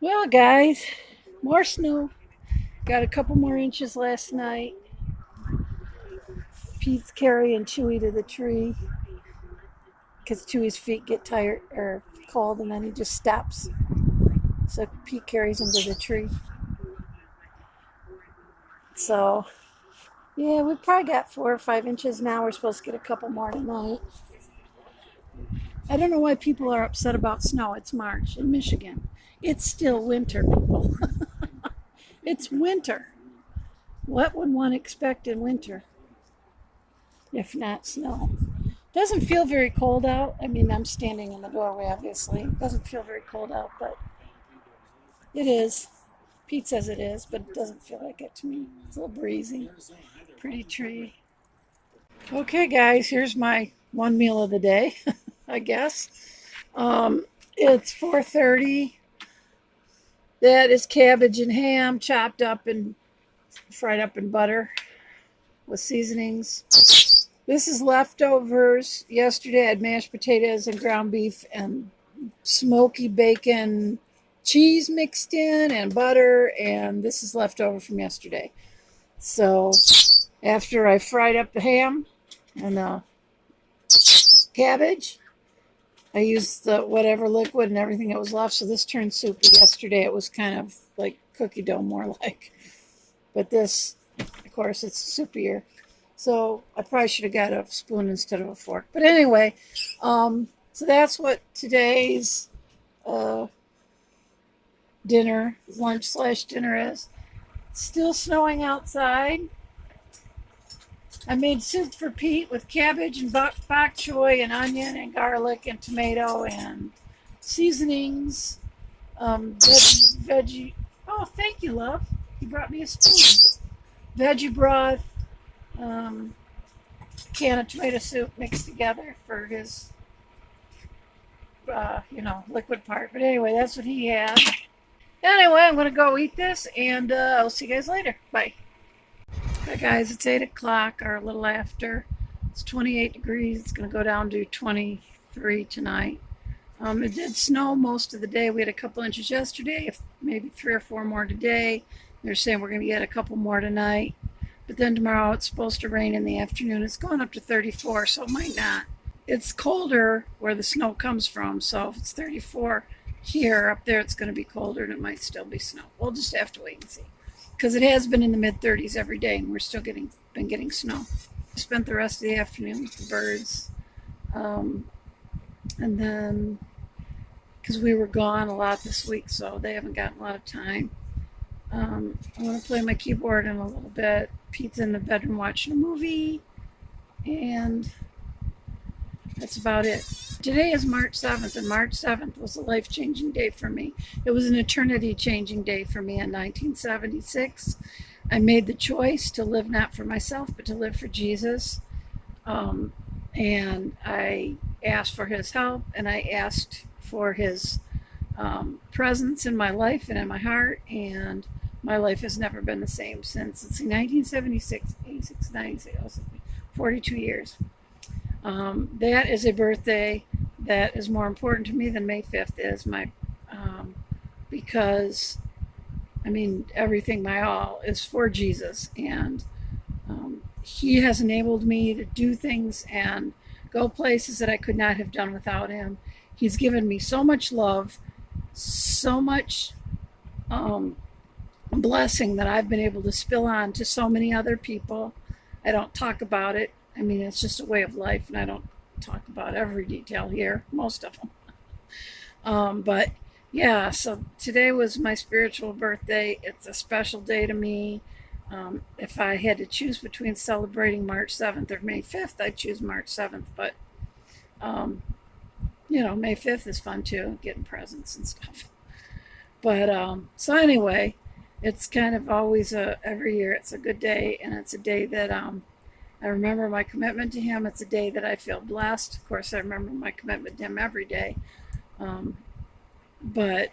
Well, guys, more snow. Got a couple more inches last night. Pete's carrying Chewy to the tree because Chewy's feet get tired or cold, and then he just stops. So Pete carries him to the tree. So yeah, we've probably got 4 or 5 inches now. We're supposed to get a couple more tonight. I don't know why people are upset about snow. It's March in Michigan. It's still winter, people. It's winter. What would one expect in winter if not snow? Doesn't feel very cold out. I mean, I'm standing in the doorway, obviously. It doesn't feel very cold out, but it is. Pete says it is, but it doesn't feel like it to me. It's a little breezy. Pretty tree. Okay, guys, here's my one meal of the day, I guess. It's 4:30. That is cabbage and ham chopped up and fried up in butter with seasonings. This is leftovers. Yesterday I had mashed potatoes and ground beef and smoky bacon cheese mixed in and butter, and this is leftover from yesterday. So after I fried up the ham and the cabbage, I used the whatever liquid and everything that was left. So this turned soupy. Yesterday it was kind of like cookie dough, more like. But this, of course, it's soupier. So I probably should have got a spoon instead of a fork. But anyway, so that's what today's uh, dinner, lunch/dinner is. It's still snowing outside. I made soup for Pete with cabbage and bok choy and onion and garlic and tomato and seasonings. Veggie. Oh, thank you, love. You brought me a spoon. Veggie broth, um, can of tomato soup mixed together for his, liquid part. But anyway, that's what he had. Anyway, I'm going to go eat this, and I'll see you guys later. Bye. Hi, guys. It's 8 o'clock or a little after. It's 28 degrees. It's going to go down to 23 tonight. It did snow most of the day. We had a couple inches yesterday, maybe 3 or 4 more today. They're saying we're going to get a couple more tonight. But then tomorrow it's supposed to rain in the afternoon. It's going up to 34, so it might not. It's colder where the snow comes from, so if it's 34 here, up there it's going to be colder and it might still be snow. We'll just have to wait and see. Because it has been in the mid-30s every day and we're still been getting snow. I spent the rest of the afternoon with the birds. And then, because we were gone a lot this week, so they haven't gotten a lot of time. I'm going to play my keyboard in a little bit. Pete's in the bedroom watching a movie, and that's about it. Today is March 7th, and March 7th was a life-changing day for me. It was an eternity-changing day for me in 1976. I made the choice to live not for myself, but to live for Jesus. And I asked for his help, and I asked for his presence in my life and in my heart, and my life has never been the same since. It's 1976, 86, 96, 42 years. That is a birthday that is more important to me than May 5th is, because, I mean, everything, my all, is for Jesus. And he has enabled me to do things and go places that I could not have done without him. He's given me so much love, so much blessing that I've been able to spill on to so many other people. I don't talk about it. I mean, it's just a way of life, and I don't talk about every detail here, most of them. But yeah, so today was my spiritual birthday. It's a special day to me. If I had to choose between celebrating March 7th or May 5th, I'd choose March 7th. But, May 5th is fun too, getting presents and stuff. But so anyway, it's kind of always every year it's a good day, and it's a day that I remember my commitment to him. It's a day that I feel blessed. Of course, I remember my commitment to him every day. But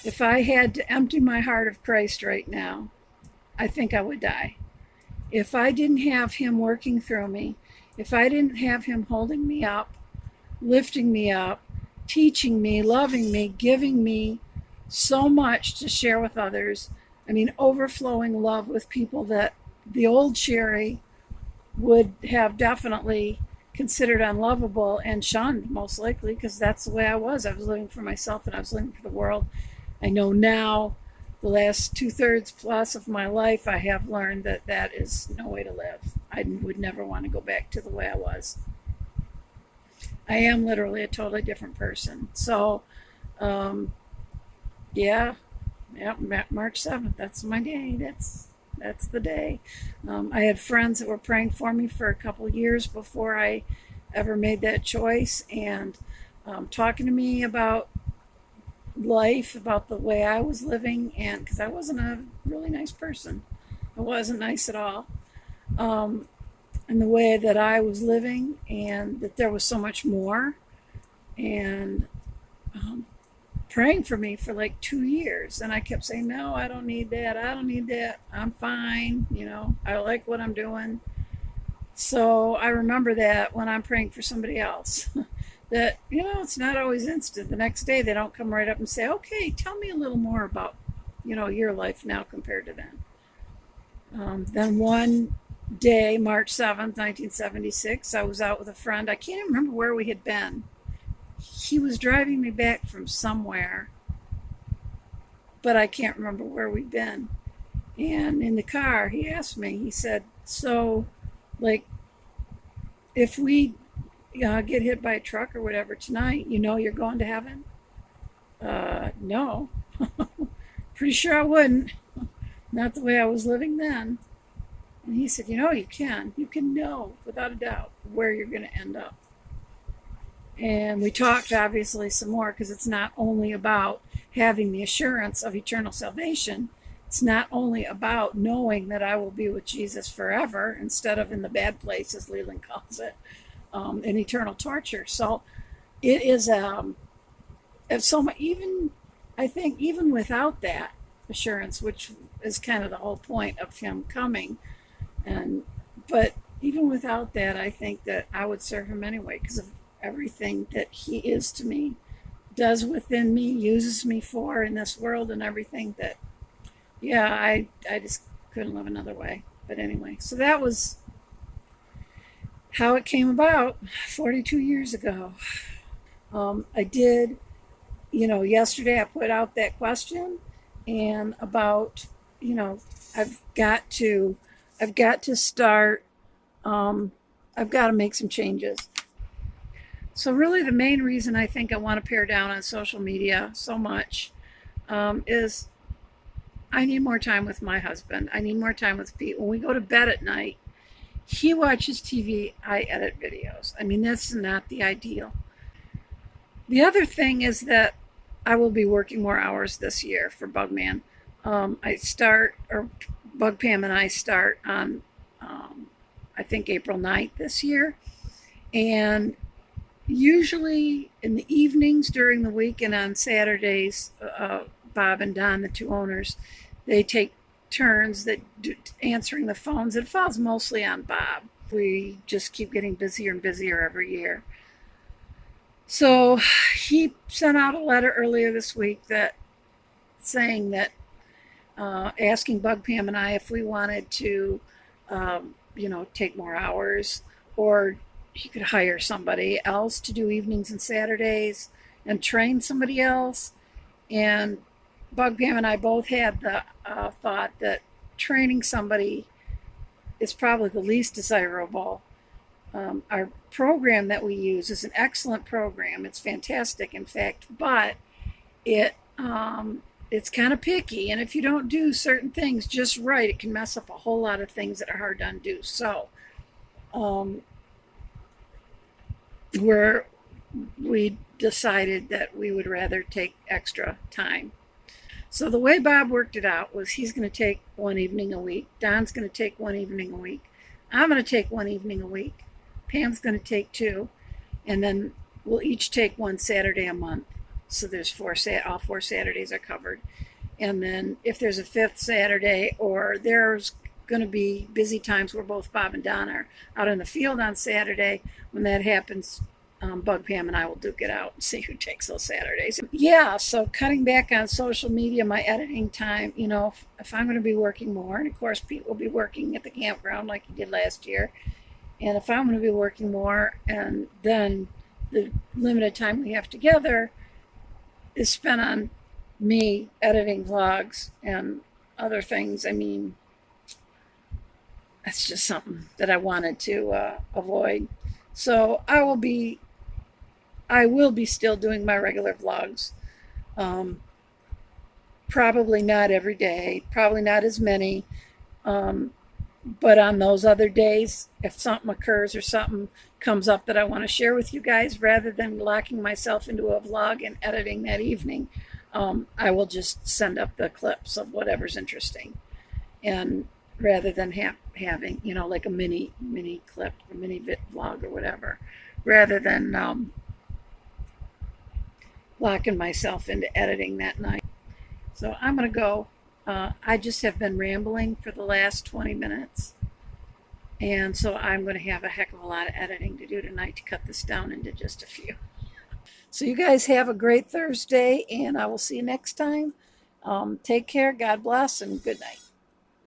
if I had to empty my heart of Christ right now, I think I would die. If I didn't have him working through me, if I didn't have him holding me up, lifting me up, teaching me, loving me, giving me so much to share with others. I mean, overflowing love with people that the old Sherry would have definitely considered unlovable and shunned, most likely, because that's the way I was. I was living for myself and I was living for the world. I know now, the last 2/3 plus of my life, I have learned that that is no way to live. I would never want to go back to the way I was. I am literally a totally different person. So, um, yeah, yeah, March 7th. That's my day. That's the day. I had friends that were praying for me for a couple of years before I ever made that choice, and talking to me about life, about the way I was living, and because I wasn't a really nice person, I wasn't nice at all, um, and the way that I was living, and that there was so much more, and um, praying for me for like 2 years. And I kept saying, no, I don't need that. I don't need that. I'm fine. I like what I'm doing. So I remember that when I'm praying for somebody else, that, it's not always instant. The next day, they don't come right up and say, okay, tell me a little more about, your life now compared to then. Then one day, March 7th, 1976, I was out with a friend. I can't even remember where we had been. He was driving me back from somewhere, but I can't remember where we'd been. And in the car, he asked me, he said, so, like, if we get hit by a truck or whatever tonight, you're going to heaven? No. Pretty sure I wouldn't. Not the way I was living then. And he said, you can. You can know without a doubt where you're going to end up. And we talked, obviously, some more, because it's not only about having the assurance of eternal salvation. It's not only about knowing that I will be with Jesus forever instead of in the bad place, as Leland calls it, in eternal torture. So it is so much, even, I think, even without that assurance, which is kind of the whole point of him coming, but even without that, I think that I would serve him anyway, because of everything that he is to me, does within me, uses me for in this world, and everything that, I just couldn't live another way. But anyway, so that was how it came about 42 years ago. I did, yesterday I put out that question, and about, I've got to start, I've got to make some changes. So really the main reason I think I want to pare down on social media so much is I need more time with my husband. I need more time with Pete. When we go to bed at night, he watches TV, I edit videos. I mean, that's not the ideal. The other thing is that I will be working more hours this year for Bugman. Bug Pam and I start on, I think, April 9th this year. And usually in the evenings during the week and on Saturdays, Bob and Don, the two owners, they take turns answering the phones. It falls mostly on Bob. We just keep getting busier and busier every year. So he sent out a letter earlier this week saying that asking Bug Pam and I if we wanted to, take more hours, or he could hire somebody else to do evenings and Saturdays and train somebody else. And Bug Pam and I both had the thought that training somebody is probably the least desirable. Our program that we use is an excellent program. It's fantastic, in fact, but it's kind of picky. And if you don't do certain things just right, it can mess up a whole lot of things that are hard to undo. So we decided that we would rather take extra time. So the way Bob worked it out was he's going to take one evening a week. Don's going to take one evening a week. I'm going to take one evening a week. Pam's going to take two. And then we'll each take one Saturday a month. So there's all 4 Saturdays are covered. And then if there's a 5th Saturday, or there's going to be busy times where both Bob and Don are out in the field on Saturday, when that happens, Bug Pam and I will duke it out and see who takes those Saturdays. Yeah, so cutting back on social media, my editing time, if I'm going to be working more, and of course Pete will be working at the campground like he did last year, and if I'm going to be working more, and then the limited time we have together is spent on me editing vlogs and other things. I mean, that's just something that I wanted to avoid. So I will be still doing my regular vlogs. Probably not every day, probably not as many. But on those other days, if something occurs or something comes up that I want to share with you guys, rather than locking myself into a vlog and editing that evening, I will just send up the clips of whatever's interesting. And rather than having, like a mini clip, a mini vlog or whatever, rather than locking myself into editing that night. So I'm going to go. I just have been rambling for the last 20 minutes. And so I'm going to have a heck of a lot of editing to do tonight to cut this down into just a few. So you guys have a great Thursday, and I will see you next time. Take care, God bless, and good night.